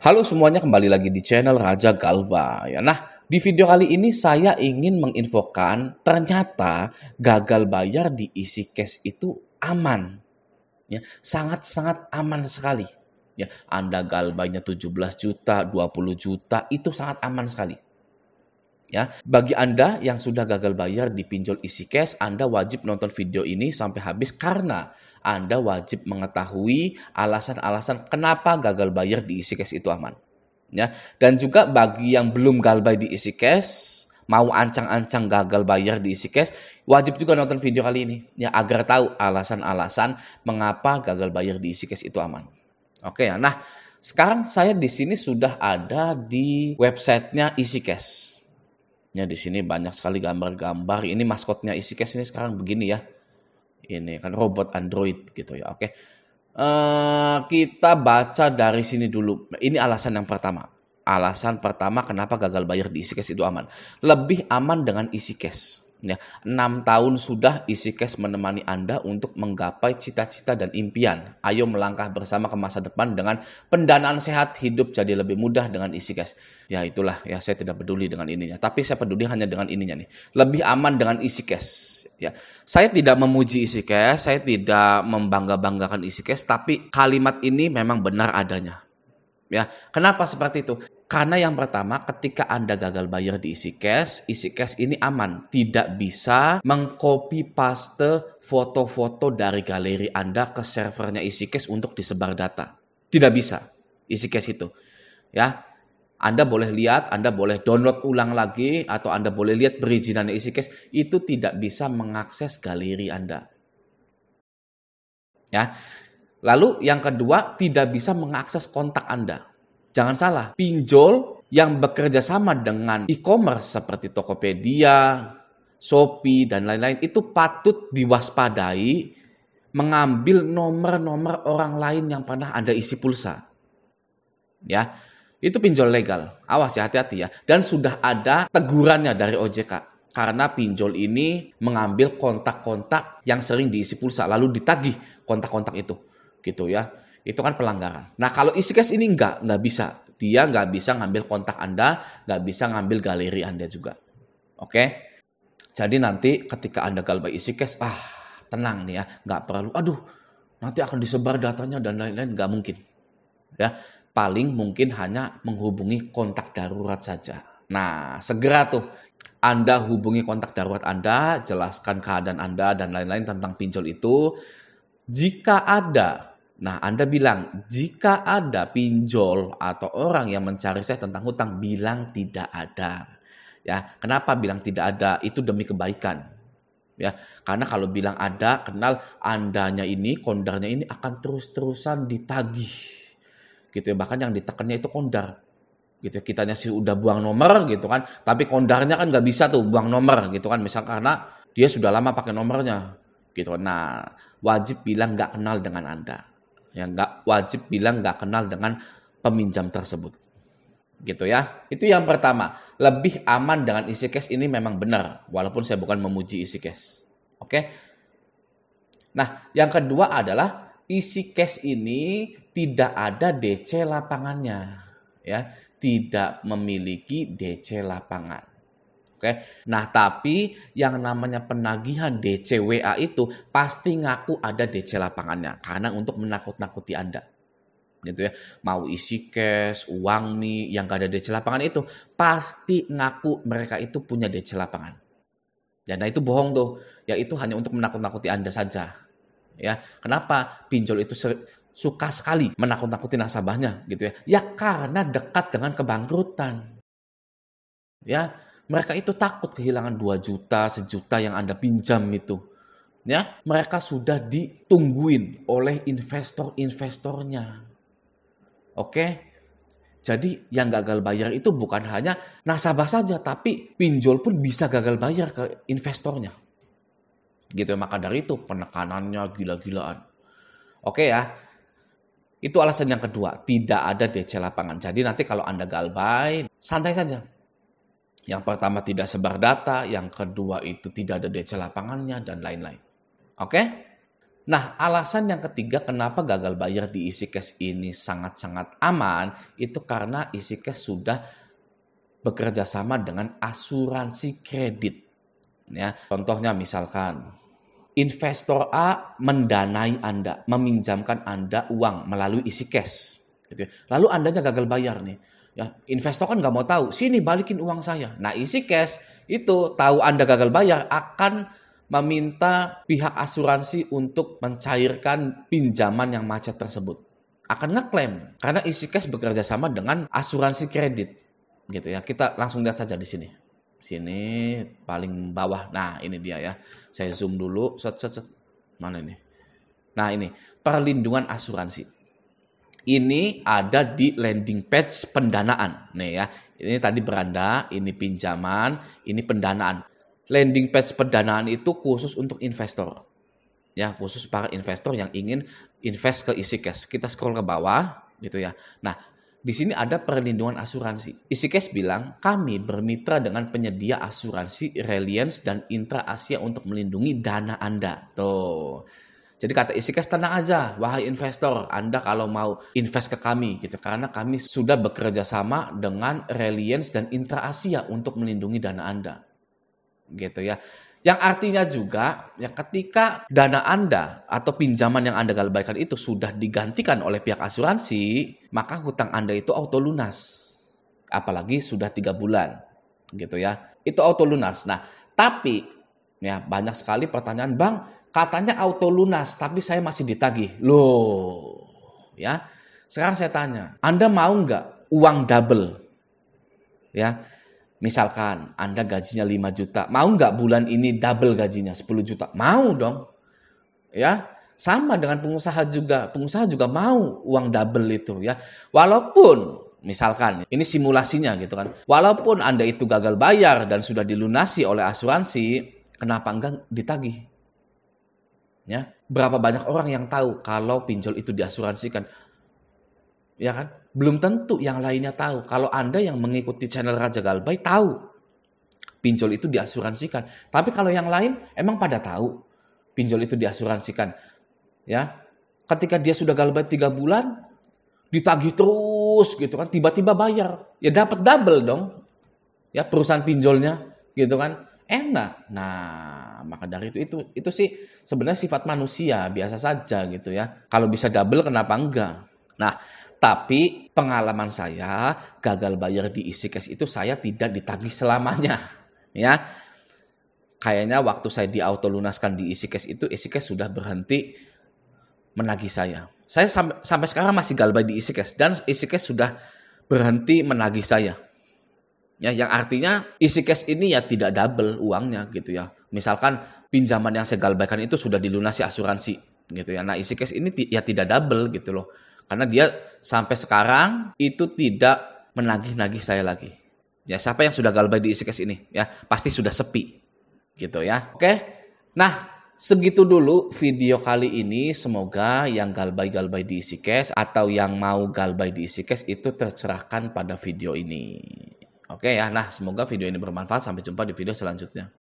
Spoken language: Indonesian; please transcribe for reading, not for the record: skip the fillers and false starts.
Halo semuanya, kembali lagi di channel Raja Galba ya. Nah, di video kali ini saya ingin menginfokan ternyata gagal bayar di Easy Cash itu aman ya, sangat-sangat aman sekali. Ya, Anda galbanya 17 juta, 20 juta itu sangat aman sekali. Ya, bagi Anda yang sudah gagal bayar di pinjol Easy Cash, Anda wajib nonton video ini sampai habis karena Anda wajib mengetahui alasan-alasan kenapa gagal bayar di Easy Cash itu aman. Ya, dan juga bagi yang belum galbay di Easy Cash, mau ancang-ancang gagal bayar di Easy Cash, wajib juga nonton video kali ini ya agar tahu alasan-alasan mengapa gagal bayar di Easy Cash itu aman. Oke ya. Nah, sekarang saya di sini sudah ada di websitenya Easy Cash. Ya, di sini banyak sekali gambar-gambar. Ini maskotnya Easy Cash ini sekarang begini ya. Ini kan robot Android gitu ya. Oke. Kita baca dari sini dulu. Ini alasan yang pertama. Alasan pertama kenapa gagal bayar di Easy Cash itu aman. Lebih aman dengan Easy Cash. Ya, 6 tahun sudah Easy Cash menemani Anda untuk menggapai cita-cita dan impian. Ayo melangkah bersama ke masa depan dengan pendanaan sehat, hidup jadi lebih mudah dengan Easy Cash. Ya itulah, ya saya tidak peduli dengan ininya. Tapi saya peduli hanya dengan ininya nih. Lebih aman dengan Easy Cash. Ya, saya tidak memuji Easy Cash, saya tidak membangga-banggakan Easy Cash, tapi kalimat ini memang benar adanya. Ya, kenapa seperti itu? Karena yang pertama, ketika Anda gagal bayar di Easy Cash ini aman. Tidak bisa mengcopy paste foto-foto dari galeri Anda ke servernya Easy Cash untuk disebar data. Tidak bisa, Easy Cash itu. Ya, Anda boleh lihat, Anda boleh download ulang lagi, atau Anda boleh lihat perizinan Easy Cash, itu tidak bisa mengakses galeri Anda. Ya. Lalu yang kedua, tidak bisa mengakses kontak Anda. Jangan salah, pinjol yang bekerja sama dengan e-commerce seperti Tokopedia, Shopee, dan lain-lain itu patut diwaspadai mengambil nomor-nomor orang lain yang pernah Anda isi pulsa. Ya, itu pinjol legal. Awas ya, hati-hati ya. Dan sudah ada tegurannya dari OJK. Karena pinjol ini mengambil kontak-kontak yang sering diisi pulsa, lalu ditagih kontak-kontak itu. Gitu ya, itu kan pelanggaran. Nah, kalau Easy Cash ini nggak bisa. Dia nggak bisa ngambil kontak Anda, nggak bisa ngambil galeri Anda juga. Oke? Jadi nanti ketika Anda galbay Easy Cash, tenang nih ya, nggak perlu, aduh, nanti akan disebar datanya dan lain-lain, nggak mungkin. Ya, paling mungkin hanya menghubungi kontak darurat saja. Nah, segera tuh Anda hubungi kontak darurat Anda, jelaskan keadaan Anda dan lain-lain tentang pinjol itu. Jika ada, nah Anda bilang, jika ada pinjol atau orang yang mencari saya tentang hutang, bilang tidak ada. Ya, kenapa bilang tidak ada? Itu demi kebaikan. Ya, karena kalau bilang ada, kenal Andanya ini, kondarnya ini akan terus-terusan ditagih. Gitu ya, bahkan yang ditekannya itu kondar. Gitu, kitanya sih udah buang nomor gitu kan, tapi kondarnya kan nggak bisa tuh buang nomor gitu kan, misal karena dia sudah lama pakai nomornya. Gitu. Nah, wajib bilang nggak kenal dengan Anda. Ya, nggak wajib bilang nggak kenal dengan peminjam tersebut. Gitu ya. Itu yang pertama. Lebih aman dengan Easy Cash ini memang benar. Walaupun saya bukan memuji Easy Cash. Oke. Nah, yang kedua adalah Easy Cash ini tidak ada DC lapangannya. Ya, tidak memiliki DC lapangan. Oke. Nah, tapi yang namanya penagihan DC WA itu pasti ngaku ada DC lapangannya karena untuk menakut-nakuti Anda. Gitu ya. Mau Easy Cash, uang nih yang gak ada DC lapangan itu pasti ngaku mereka itu punya DC lapangan. Ya, nah itu bohong tuh. Ya itu hanya untuk menakut-nakuti Anda saja. Ya, kenapa pinjol itu suka sekali menakut-nakuti nasabahnya gitu ya? Ya karena dekat dengan kebangkrutan. Ya, mereka itu takut kehilangan 2 juta, 1 juta yang Anda pinjam itu. Ya, mereka sudah ditungguin oleh investor-investornya. Oke. Jadi yang gagal bayar itu bukan hanya nasabah saja, tapi pinjol pun bisa gagal bayar ke investornya. Gitu ya, maka dari itu penekanannya gila-gilaan. Oke ya. Itu alasan yang kedua, tidak ada DC lapangan. Jadi nanti kalau Anda galbay, santai saja. Yang pertama tidak sebar data, yang kedua itu tidak ada DC lapangannya, dan lain-lain. Oke? Nah, alasan yang ketiga kenapa gagal bayar di EasyCash ini sangat-sangat aman, itu karena EasyCash sudah bekerja sama dengan asuransi kredit. Ya, contohnya misalkan, investor A mendanai Anda, meminjamkan Anda uang melalui EasyCash. Gitu ya. Lalu Andanya gagal bayar nih. Ya, investor kan nggak mau tahu, sini balikin uang saya. Nah, EasyCash itu tahu Anda gagal bayar akan meminta pihak asuransi untuk mencairkan pinjaman yang macet tersebut. Akan ngeklaim karena EasyCash bekerja sama dengan asuransi kredit. Gitu ya. Kita langsung lihat saja di sini. Sini paling bawah. Nah, ini dia ya. Saya zoom dulu. Set. Mana ini? Nah, ini perlindungan asuransi. Ini ada di landing page pendanaan. Nih ya. Ini tadi beranda, ini pinjaman, ini pendanaan. Landing page pendanaan itu khusus untuk investor. Ya, khusus para investor yang ingin invest ke EasyCash. Kita scroll ke bawah gitu ya. Nah, di sini ada perlindungan asuransi. EasyCash bilang, kami bermitra dengan penyedia asuransi Reliance dan Intra Asia untuk melindungi dana Anda. Tuh. Jadi kata EasyCash, tenang aja, wahai investor, Anda kalau mau invest ke kami gitu, karena kami sudah bekerja sama dengan Reliance dan Intra Asia untuk melindungi dana Anda. Gitu ya. Yang artinya juga ya ketika dana Anda atau pinjaman yang Anda galbaikan itu sudah digantikan oleh pihak asuransi, maka hutang Anda itu auto lunas. Apalagi sudah 3 bulan. Gitu ya. Itu auto lunas. Nah, tapi ya banyak sekali pertanyaan, Bang, katanya auto lunas tapi saya masih ditagih. Loh, ya. Sekarang saya tanya, Anda mau nggak uang double? Ya. Misalkan Anda gajinya 5 juta, mau nggak bulan ini double gajinya 10 juta? Mau dong. Ya, sama dengan pengusaha juga. Pengusaha juga mau uang double itu ya. Walaupun misalkan ini simulasinya gitu kan. Walaupun Anda itu gagal bayar dan sudah dilunasi oleh asuransi, kenapa enggak ditagih? Ya, berapa banyak orang yang tahu kalau pinjol itu diasuransikan? Ya kan? Belum tentu yang lainnya tahu. Kalau Anda yang mengikuti channel Raja Galbay tahu pinjol itu diasuransikan. Tapi kalau yang lain emang pada tahu pinjol itu diasuransikan. Ya. Ketika dia sudah galbay 3 bulan ditagih terus gitu kan, tiba-tiba bayar. Ya dapat double dong. Ya perusahaan pinjolnya gitu kan. Enak. Nah, maka dari itu sih sebenarnya sifat manusia, biasa saja gitu ya. Kalau bisa double kenapa enggak? Nah, tapi pengalaman saya gagal bayar di EasyCash itu saya tidak ditagih selamanya. Ya, kayaknya waktu saya di auto lunaskan di EasyCash itu EasyCash sudah berhenti menagih saya. Saya sampai sekarang masih galbay di EasyCash dan EasyCash sudah berhenti menagih saya. Ya, yang artinya EasyCash ini ya tidak double uangnya gitu ya. Misalkan pinjaman yang saya galbaikan itu sudah dilunasi asuransi gitu ya. Nah, EasyCash ini ya tidak double gitu loh. Karena dia sampai sekarang itu tidak menagih-nagih saya lagi. Ya, siapa yang sudah galbay di EasyCash ini? Ya, pasti sudah sepi. Gitu ya. Oke. Nah, segitu dulu video kali ini. Semoga yang galbay-galbay di EasyCash atau yang mau galbay di EasyCash itu tercerahkan pada video ini. Oke ya. Nah, semoga video ini bermanfaat. Sampai jumpa di video selanjutnya.